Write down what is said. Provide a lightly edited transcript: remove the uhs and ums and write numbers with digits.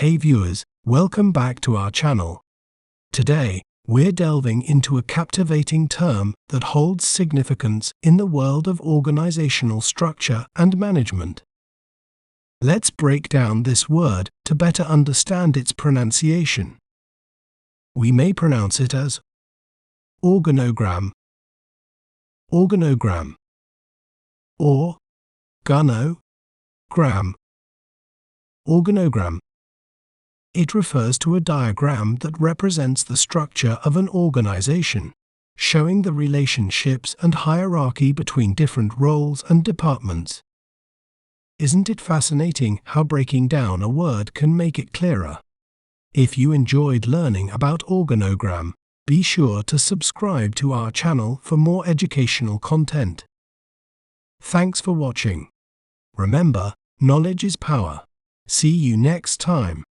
Hey viewers, welcome back to our channel. Today, we're delving into a captivating term that holds significance in the world of organizational structure and management. Let's break down this word to better understand its pronunciation. We may pronounce it as organogram, organogram, or organogram, organogram. It refers to a diagram that represents the structure of an organization, showing the relationships and hierarchy between different roles and departments. Isn't it fascinating how breaking down a word can make it clearer? If you enjoyed learning about organogram, be sure to subscribe to our channel for more educational content. Thanks for watching. Remember, knowledge is power. See you next time.